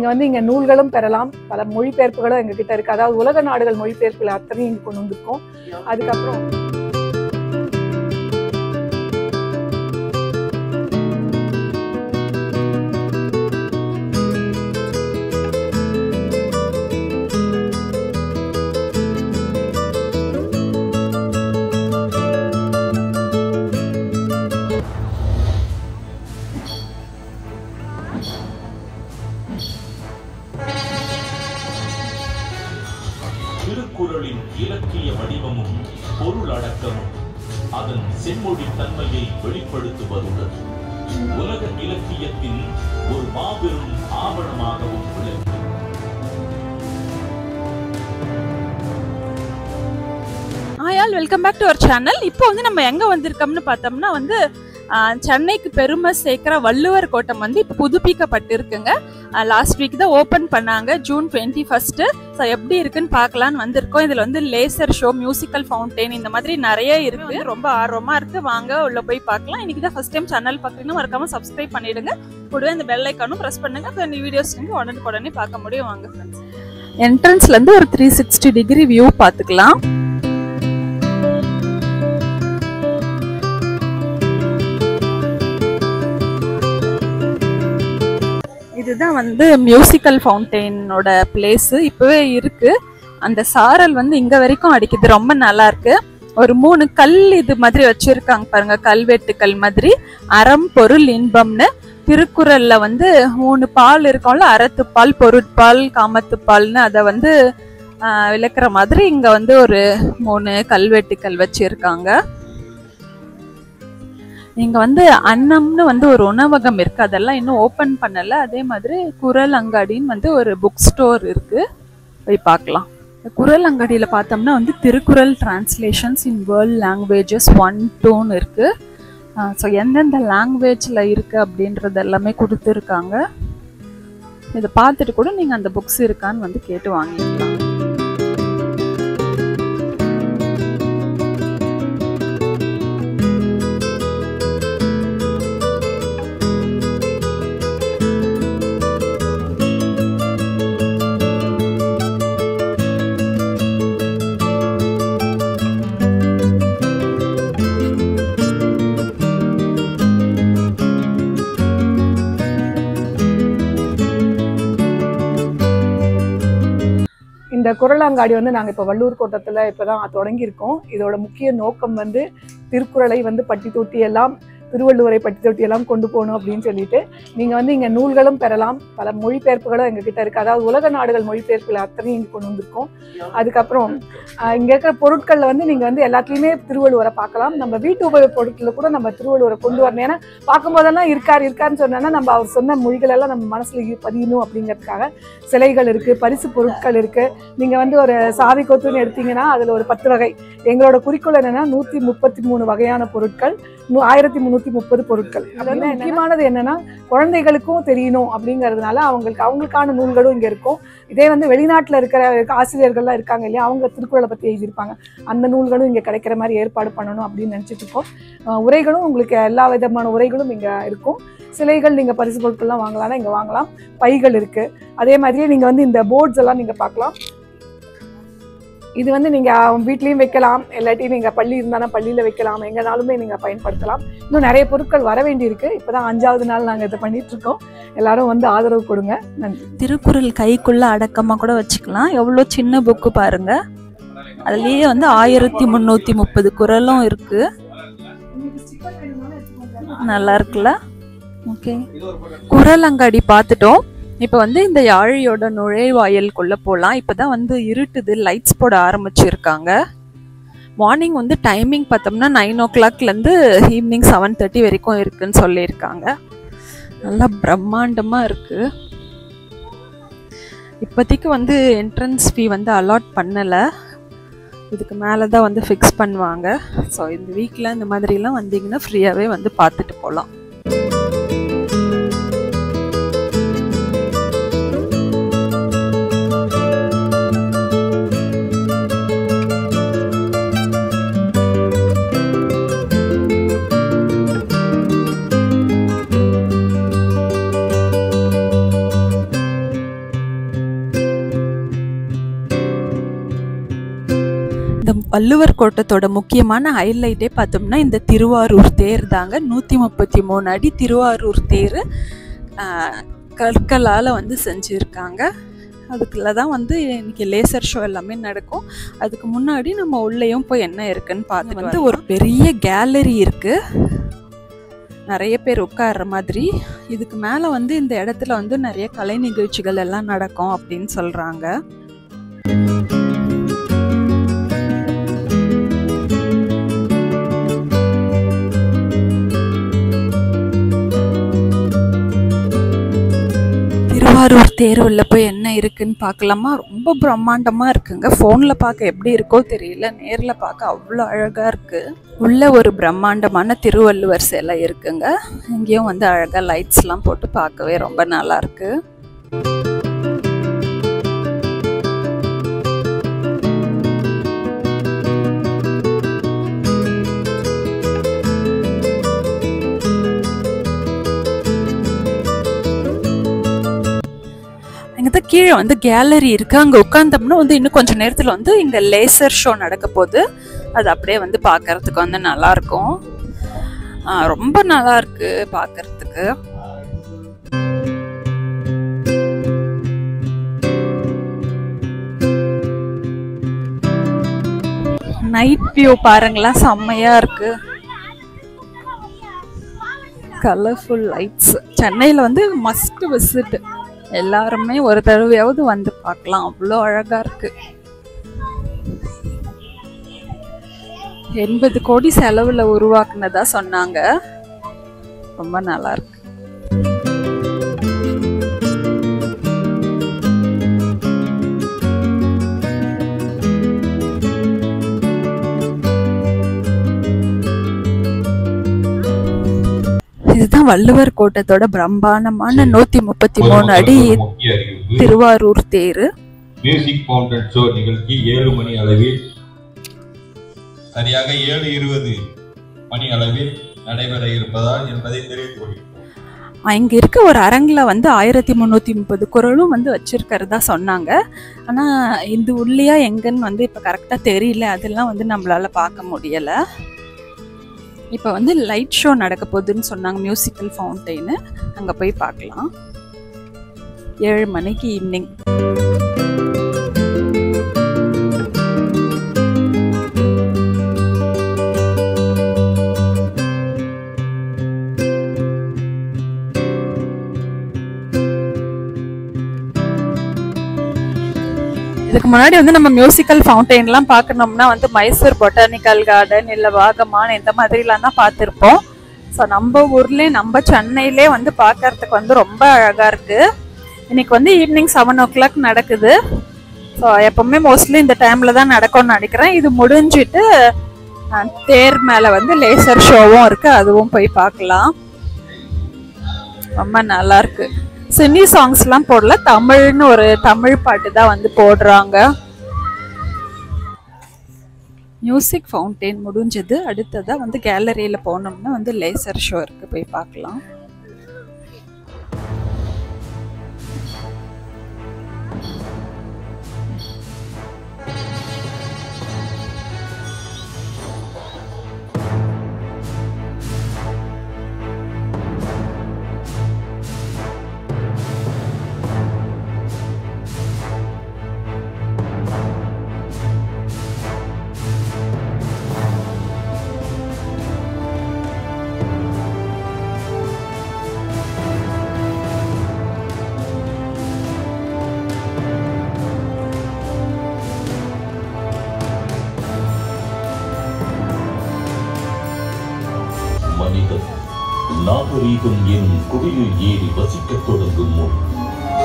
நீங்கள் வந்து இங்கே நூல்களும் பெறலாம், பல மொழிபெயர்ப்புகளும் எங்ககிட்ட இருக்குது. அதாவது உலக நாடுகள் மொழிபெயர்ப்புகள் அத்தனையும் இங்கே கொண்டு வந்திருக்கோம். அதுக்கப்புறம் திருக்குறளின் இலக்கிய வடிவமும் பொருளடக்கமும் அதன் செம்மொழி தன்மையை வெளிப்படுத்துவதுடன் உலக இலக்கியத்தின் ஒரு மாபெரும் ஆவணமாகவும் விளங்கும். Welcome back to our channel. இப்போ வந்து நம்ம எங்க வந்திருக்கோம்னு பார்த்தோம்னா வந்து சென்னைக்கு பெருமை சேர்க்கிற வள்ளுவர் கோட்டம் வந்து இப்போ புதுப்பிக்கப்பட்டிருக்குங்க. லாஸ்ட் வீக் தான் ஓப்பன் பண்ணாங்க, ஜூன் 21. ஸோ எப்படி இருக்குன்னு பார்க்கலான்னு வந்திருக்கோம். இதில் வந்து லேசர் ஷோ, மியூசிக்கல் ஃபவுண்டெயின், இந்த மாதிரி நிறைய இருக்கு. ரொம்ப ஆர்வமாக இருக்கு, வாங்க உள்ள போய் பார்க்கலாம். இன்னைக்கு தான் ஃபர்ஸ்ட் டைம் சேனல் பார்க்குறீங்கன்னா மறக்காம சப்ஸ்கிரைப் பண்ணிடுங்க. கூடவே இந்த பெல் ஐக்கானும் ப்ரெஸ் பண்ணுங்க. ஸோ இந்த வீடியோஸ் நீங்கள் உடனே பார்க்க முடியும். வாங்க ஃப்ரெண்ட்ஸ், என்ட்ரன்ஸ்லேருந்து ஒரு 360 டிகிரி வியூ பார்த்துக்கலாம். இதுதான் வந்து மியூசிக்கல் ஃபவுண்டெயினோட பிளேஸ். இப்பவே இருக்கு. அந்த சாரல் வந்து இங்க வரைக்கும் அடிக்குது, ரொம்ப நல்லா இருக்கு. ஒரு 3 கல் இது மாதிரி வச்சிருக்காங்க பாருங்க, கல்வெட்டுக்கள் மாதிரி. அறம் பொருள் இன்பம்னு திருக்குறள்ல வந்து 3 பால் இருக்கும்ல, அறத்துப்பால், பொருட்பால், காமத்துப்பால்னு அதை வந்து விளக்குற மாதிரி இங்க வந்து ஒரு 3 கல்வெட்டுக்கள் வச்சிருக்காங்க. இங்க வந்து அன்னம்னு வந்து ஒரு உணவகம் இருக்கு, அதெல்லாம் இன்னும் ஓபன் பண்ணல. அதே மாதிரி குரல் அங்காடின்னு வந்து ஒரு புக் ஸ்டோர் இருக்கு, போய் பார்க்கலாம். குரல் அங்காடியில பார்த்தோம்னா வந்து Thirukkural translations in world languages 1, 2ன்னு இருக்கு. ஸோ எந்தெந்த லாங்குவேஜ்ல இருக்கு அப்படின்றது எல்லாமே கொடுத்துருக்காங்க. இதை பார்த்துட்டு கூட நீங்க அந்த புக்ஸ் இருக்கான்னு வந்து கேட்டு வாங்கிக்கலாம். இந்த குறளாங்காடி வந்து நாங்கள் இப்போ வள்ளுவர் கோட்டத்தில் இப்போ தான் தொடங்கியிருக்கோம். இதோட முக்கிய நோக்கம் வந்து திருக்குறளை வந்து பட்டி தொட்டி எல்லாம், திருவள்ளுவரை பட்டி தொட்டி எல்லாம் கொண்டு போகணும் அப்படின்னு சொல்லிட்டு நீங்கள் வந்து இங்கே நூல்களும் பெறலாம், பல மொழிபெயர்ப்புகளும் எங்ககிட்ட இருக்குது. அதாவது உலக நாடுகள் மொழிபெயர்ப்புகள் அத்தனையும் இங்கே கொண்டு வந்திருக்கோம். அதுக்கப்புறம் இங்கே இருக்கிற பொருட்களில் வந்து நீங்கள் வந்து எல்லாத்துலேயுமே திருவள்ளுவரை பார்க்கலாம். நம்ம வீட்டு உபயோக பொருட்களில் கூட நம்ம திருவள்ளுவரை கொண்டு வரணும். ஏன்னா பார்க்கும்போதெல்லாம் இருக்காருன்னு சொன்னோன்னா நம்ம அவர் சொன்ன மொழிகளெல்லாம் நம்ம மனசில் பதியணும் அப்படிங்கிறதுக்காக சிலைகள் இருக்குது, பரிசு பொருட்கள் இருக்குது. நீங்கள் வந்து ஒரு சாவி கொத்துன்னு எடுத்தீங்கன்னா அதில் ஒரு 10 வகை. எங்களோட குறிக்கோள் என்னென்னா 133 வகையான பொருட்கள், 1330 பொருட்கள். அது வந்து முக்கியமானது என்னன்னா குழந்தைகளுக்கும் தெரியணும் அப்படிங்கிறதுனால அவங்களுக்கான நூல்களும் இங்கே இருக்கும். இதே வந்து வெளிநாட்டில் இருக்கிற ஆசிரியர்கள்லாம் இருக்காங்க இல்லையா, அவங்க திருக்குறளை பற்றி எழுதியிருப்பாங்க. அந்த நூல்களும் இங்கே கிடைக்கிற மாதிரி ஏற்பாடு பண்ணணும் அப்படின்னு நினச்சிட்டு இருக்கோம். உரைகளும் உங்களுக்கு எல்லா விதமான உரைகளும் இங்கே இருக்கும். சிலைகள் நீங்கள் பரிசு பொருட்கள்லாம் வாங்கலாம்னா இங்கே வாங்கலாம். பைகள் இருக்குது. அதே மாதிரியே நீங்கள் வந்து இந்த போர்ட்ஸ் எல்லாம் நீங்கள் பார்க்கலாம். இது வந்து நீங்கள் வீட்லேயும் வைக்கலாம், இல்லாட்டி நீங்கள் பள்ளி இருந்தாலும் பள்ளியில் வைக்கலாம், எங்கேனாலுமே நீங்கள் பயன்படுத்தலாம். இன்னும் நிறைய பொருட்கள் வர வேண்டியிருக்கு. இப்போ தான் 5வது நாள் நாங்கள் இதை பண்ணிகிட்ருக்கோம். எல்லாரும் வந்து ஆதரவு கொடுங்க. நன்றி. திருக்குறள் கைக்குள்ளே அடக்கமாக கூட வச்சுக்கலாம். எவ்வளோ சின்ன புக்கு பாருங்க. அதுலேயே வந்து 1330 குறளும் இருக்கு. நல்லா இருக்குல்ல? ஓகே, குறள் அங்காடி பார்த்துட்டோம். இப்போ வந்து இந்த யாழியோட நுழைவாயலுக்குள்ள போகலாம். இப்போதான் வந்து இருட்டுது, லைட்ஸ் போட ஆரம்பிச்சிருக்காங்க. மார்னிங் வந்து டைமிங் பார்த்தோம்னா 9 o'clockலேருந்து ஈவினிங் 7:30 வரைக்கும் இருக்குன்னு சொல்லியிருக்காங்க. நல்லா பிரம்மாண்டமாக இருக்குது. இப்போதைக்கு வந்து என்ட்ரன்ஸ் ஃபீ வந்து அலாட் பண்ணலை, இதுக்கு மேலே தான் வந்து ஃபிக்ஸ் பண்ணுவாங்க. ஸோ இந்த வீக்கில் இந்த மாதிரிலாம் வந்தீங்கன்னா ஃப்ரீயாகவே வந்து பார்த்துட்டு போகலாம். வள்ளுவர் கோட்டத்தோட முக்கியமான ஹைலைட்டே பார்த்தோம்னா இந்த திருவாரூர் தேர் தாங்க. 133 அடி திருவாரூர் தேர் கற்களால் வந்து செஞ்சுருக்காங்க. அதுக்குள்ள தான் வந்து இன்னைக்கு லேசர் ஷோ எல்லாமே நடக்கும். அதுக்கு முன்னாடி நம்ம உள்ளேயும் போய் என்ன இருக்குன்னு பார்த்து வந்து ஒரு பெரிய கேலரி இருக்குது, நிறைய பேர் உட்கார்ற மாதிரி. இதுக்கு மேலே வந்து இந்த இடத்துல வந்து நிறைய கலை நிகழ்ச்சிகள் எல்லாம் நடக்கும் அப்படின்னு சொல்கிறாங்க. திருவாரூர் தேர்வுல போய் என்ன இருக்குன்னு பார்க்கலாமா? ரொம்ப பிரம்மாண்டமாக இருக்குங்க. ஃபோனில் பார்க்க எப்படி இருக்கோ தெரியல, நேரில் பார்க்க அவ்வளோ அழகாக இருக்குது. உள்ள ஒரு பிரம்மாண்டமான திருவள்ளுவர் சிலை இருக்குங்க. இங்கேயும் வந்து அழகாக லைட்ஸ்லாம் போட்டு பார்க்கவே ரொம்ப நல்லா இருக்கு. கீழே வந்து கேலரி இருக்கு, அங்கே உட்காந்தோம்னா வந்து இன்னும் கொஞ்சம் நேரத்தில் வந்து இங்கே லேசர் ஷோ நடக்க போகுது. அது அப்படியே வந்து பார்க்கறதுக்கு வந்து நல்லா இருக்கும். ரொம்ப நல்லா இருக்கு பார்க்கறதுக்கு. நைட் வியூ பாருங்களா, செம்மையா இருக்கு. Colourful lights. சென்னையில் வந்து மஸ்ட் விசிட், எல்லாருமே ஒரு தடவையாவது வந்து பார்க்கலாம், அவ்வளோ அழகா இருக்கு. 80 கோடி செலவுல உருவாக்குனதா சொன்னாங்க. ரொம்ப நல்லா இருக்கு. இதுதான் வள்ளுவர் கோட்டத்தோட பிரம்மாண்டமான 133 அடி திருவாரூர் தேரு. மியூசிக் ஃபவுண்டன் ஷோ நிகழ்ச்சி 7 மணி அளவில் சரியாக 7:20 மணி அளவில் நடைபெற இருப்பதால் என்பதை தெரிவித்துக் கொள்கிறோம். இங்க இருக்க ஒரு அரங்கில் வந்து 1330 குறளும் வந்து வச்சிருக்கிறதா சொன்னாங்க. ஆனா இது உள்ளியா எங்கன்னு வந்து இப்ப கரெக்டா தெரியல, அதெல்லாம் வந்து நம்மளால பார்க்க முடியல. இப்போ வந்து லைட் ஷோ நடக்க போகுதுன்னு சொன்னாங்க, மியூசிக்கல் ஃபவுண்டைனு. அங்கே போய் பார்க்கலாம். 7 மணிக்கு ஈவினிங். இதுக்கு முன்னாடி வந்து நம்ம மியூசிக்கல் ஃபவுண்டைன்லாம் பார்க்கணும்னா வந்து மைசூர் பொட்டானிக்கல் கார்டன் இல்லை வாகமான் இந்த மாதிரிலாம் தான் பார்த்துருப்போம். ஸோ நம்ம ஊர்லேயே நம்ம சென்னையிலே வந்து பார்க்கறதுக்கு வந்து ரொம்ப அழகாக இருக்குது. இன்னைக்கு வந்து ஈவினிங் 7 o'clock நடக்குது. ஸோ எப்போவுமே மோஸ்ட்லி இந்த டைமில் தான் நடக்கும்னு நினைக்கிறேன். இது முடிஞ்சிட்டு தேர் மேலே வந்து லேசர் ஷோவும் இருக்குது, அதுவும் போய் பார்க்கலாம். ரொம்ப நல்லா இருக்கு. சினி சாங்ஸ்லாம் போடல, தமிழ்னு ஒரு தமிழ் பாட்டு தான் வந்து போடுறாங்க. மியூசிக் ஃபவுண்டைன் முடிஞ்சது. அடுத்ததாக வந்து கேலரியில் போனோம்னா வந்து லேசர் ஷோ இருக்கு, போய் பார்க்கலாம். நாகரீகம் எனும் குடிலில் ஏறி வசிக்கத் தொடங்கும் முன்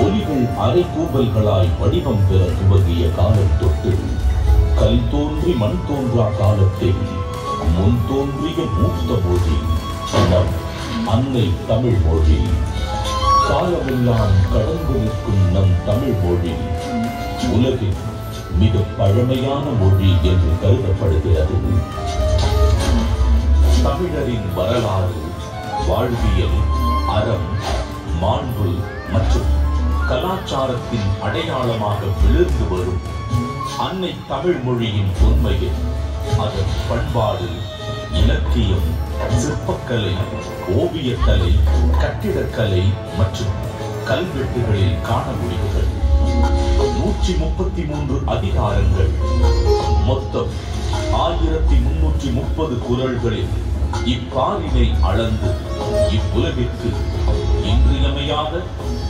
ஒலிகள் அரை கூபல்களாய் வடிவம் பெற துவங்கிய காலம் தொட்டு கல் தோன்றி மண் தோன்றா காலத்தில் முன் தோன்றிய மூத்த மொழி நம் அன்னை தமிழ் மொழி. காலமெல்லாம் கடந்து நிற்கும் நம் தமிழ் மொழி உலகின் மிக பழமையான மொழி என்று கருதப்படுகிறது. தமிழரின் வரலாறு, வாழ்வியல், அறம், மாண்பு மற்றும் கலாச்சாரத்தின் அடையாளமாக விழுந்து வரும் அன்னை தமிழ் மொழியின் உண்மையை அதன் பண்பாடு, இலக்கியம், சிற்பக்கலை, ஓவியக்கலை, கட்டிடக்கலை மற்றும் கல்வெட்டுகளில் காண முடிகிறது. 133 அதிகாரங்கள், மொத்தம் 1330 குறள்களில் இப்பாரினை அளந்து இவ்வுலகிற்கு இன்றியமையாத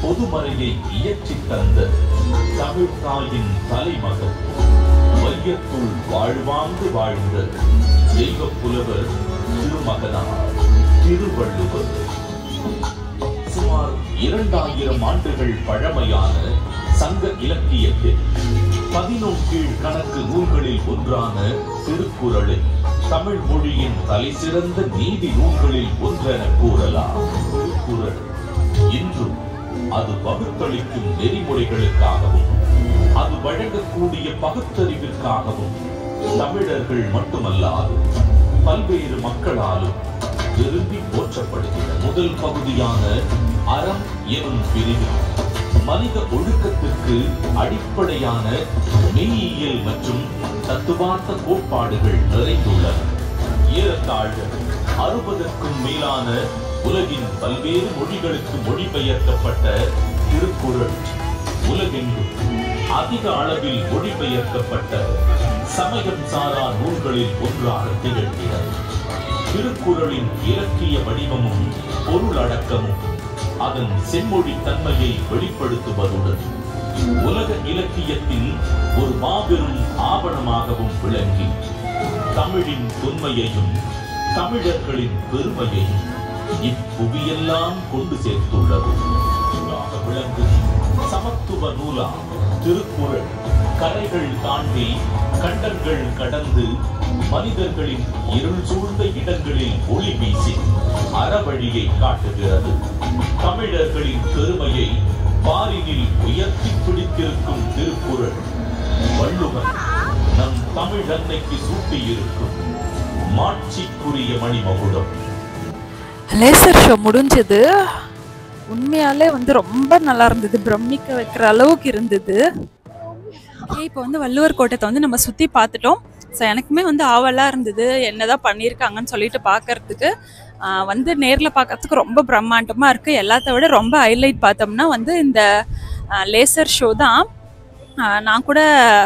பொதுமறையை இயற்றித் தந்த தமிழ் தாயின் தலைமகன், வையத்துள் வாழ்வாங்கு வாழ்ந்த தெய்வ புலவர் திருமகனார் திருவள்ளுவர். சுமார் 2000 ஆண்டுகள் பழமையான சங்க இலக்கியத்தில் 11 கீழ் கணக்கு நூல்களில் ஒன்றான திருக்குறளை தமிழ் மொழியின் தலைசிறந்த நீதி நூல்களில் ஒன்றென கூறலாம். திருக்குறள் இன்றும் அது பகுத்தளிக்கும் நெறிமுறைகளுக்காகவும் அது வழங்கக்கூடிய பகுத்தறிவிற்காகவும் தமிழர்கள் மட்டுமல்லாது பல்வேறு மக்களாலும் விரும்பி போற்றப்படுகிற முதல் பகுதியான அறம் எனும் பிரிவில் மனித ஒழுக்கத்திற்கு அடிப்படையான மெய்யியல் மற்றும் தத்துவார்த்த கோட்பாடுகள் நிறைந்துள்ளன. ஏறத்தாழ 60க்கும் மேலான உலகின் பல்வேறு மொழிகளுக்கு மொழிபெயர்க்கப்பட்ட திருக்குறள் உலகெங்கும் அதிக அளவில் மொழிபெயர்க்கப்பட்ட சமயம் சாரா நூல்களில் ஒன்றாக திகழ்கிறது. திருக்குறளின் இலக்கிய வடிவமும் பொருளடக்கமும் அதன் செம்மொழி தன்மையை வெளிப்படுத்துவதுடன் உலக இலக்கியத்தின் ஒரு மாபெரும் ஆவணமாகவும் விளங்கி தமிழின் தொன்மையையும் தமிழர்களின் பெருமையையும் இப்புவியெல்லாம் கொண்டு சேர்த்துள்ளது. விளங்கும் சமத்துவ நூலா திருக்குறள் கரைகள் தாண்டி கண்டங்கள் கடந்து மனிதர்களின் இருள் சூழ்ந்த இடங்களில் ஒளி வீசி அறவழியை காட்டுகிறது. தமிழர்களின் பெருமையை பாரினில் உயர்த்தி பிடித்திருக்கும் திருக்குறள் வள்ளுவர் நம் தமிழ் அன்னைக்கு சூட்டியிருக்கும் மாட்சிக்குரிய மணிமகுடம். லேசர் ஷோ முடிஞ்சது. உண்மையாலே வந்து ரொம்ப நல்லா இருந்தது, பிரமிக்க வைக்கிற அளவுக்கு இருந்தது. இப்போ வந்து வள்ளுவர் கோட்டத்தை வந்து நம்ம சுற்றி பார்த்துட்டோம். ஸோ எனக்குமே வந்து ஆவலாக இருந்தது என்னதான் பண்ணியிருக்காங்கன்னு சொல்லிட்டு பார்க்கறதுக்கு. வந்து நேரில் பார்க்கறதுக்கு ரொம்ப பிரம்மாண்டமாக இருக்குது. எல்லாத்த விட ரொம்ப ஹைலைட் பார்த்தோம்னா வந்து இந்த லேசர் ஷோ தான். நான் கூட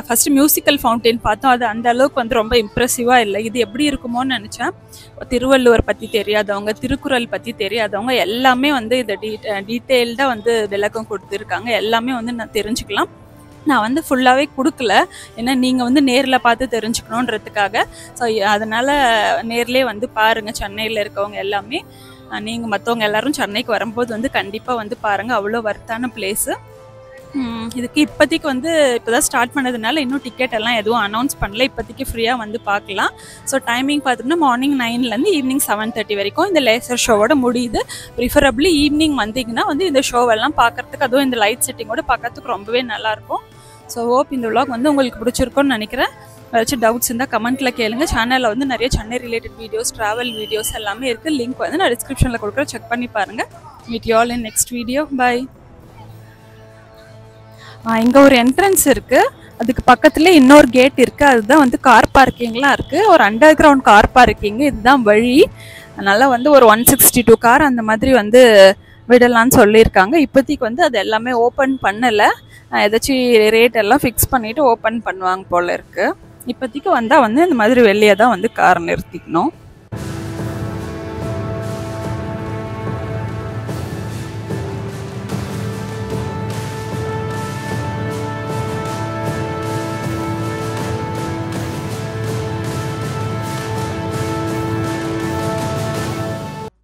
ஃபஸ்ட்டு மியூசிக்கல் ஃபவுண்டைன் பார்த்தோம். அது அந்த அளவுக்கு வந்து ரொம்ப இம்ப்ரெசிவாக இல்லை. இது எப்படி இருக்குமோன்னு நினச்சேன். திருவள்ளுவர் பற்றி தெரியாதவங்க, திருக்குறள் பற்றி தெரியாதவங்க எல்லாமே வந்து இதை டீட்டெயில்டாக வந்து விளக்கம் கொடுத்துருக்காங்க. எல்லாமே வந்து நான் தெரிஞ்சுக்கலாம். நான் வந்து ஃபுல்லாகவே கொடுக்கல, ஏன்னா நீங்கள் வந்து நேரில் பார்த்து தெரிஞ்சுக்கணுன்றதுக்காக. ஸோ அதனால் நேர்லேயே வந்து பாருங்கள். சென்னையில் இருக்கவங்க எல்லாமே, நீங்கள் மற்றவங்க எல்லோரும் சென்னைக்கு வரும்போது வந்து கண்டிப்பாக வந்து பாருங்கள். அவ்வளோ வர்த்தான பிளேஸு. இதுக்கு இப்போதைக்கு வந்து இப்போ தான் ஸ்டார்ட் பண்ணதுனால இன்னும் டிக்கெட் எல்லாம் எதுவும் அனௌன்ஸ் பண்ணல. இப்போதைக்கு ஃப்ரீயாக வந்து பார்க்கலாம். ஸோ டைமிங் பார்த்தோம்னா மார்னிங் 9லேருந்து ஈவினிங் 7:30 வரைக்கும் இந்த லேசர் ஷோவோட முடியுது. ப்ரிஃபரபிளி ஈவினிங் வந்தீங்கன்னா வந்து இந்த ஷோவெல்லாம் பார்க்குறதுக்கு, அதுவும் இந்த லைட் செட்டிங்கோட பார்க்கறதுக்கு ரொம்பவே நல்லாயிருக்கும். ஸோ ஹோப் இந்த vlog வந்து உங்களுக்கு பிடிச்சிருக்கும்னு நினைக்கிறேன். ஏதாச்சும் டவுட்ஸ் இருந்தால் கமெண்ட்டில் கேளுங்க. சேனலில் வந்து நிறைய Chennai related videos, travel videos எல்லாமே இருக்குது. லிங்க் வந்து நான் டிஸ்கிரிப்ஷனில் கொடுக்குறேன், செக் பண்ணி பாருங்கள். Meet you all in next video. Bye. இங்கே ஒரு என்ட்ரன்ஸ் இருக்குது, அதுக்கு பக்கத்துலேயே இன்னொரு கேட் இருக்குது. அதுதான் வந்து கார் பார்க்கிங்லாம் இருக்குது. ஒரு அண்டர் கிரவுண்ட் கார் பார்க்கிங், இதுதான் வழி. அதனால் வந்து ஒரு 162 கார் அந்த மாதிரி வந்து விடலான்னு சொல்லியிருக்காங்க. இப்போதைக்கு வந்து அது எல்லாமே ஓப்பன் பண்ணலை. ஏதாச்சும் ரேட் எல்லாம் ஃபிக்ஸ் பண்ணிவிட்டு ஓப்பன் பண்ணுவாங்க போல் இருக்குது. இப்போதைக்கு வந்தால் வந்து இந்த மாதிரி வெளியே தான் வந்து கார் நிறுத்திக்கணும்.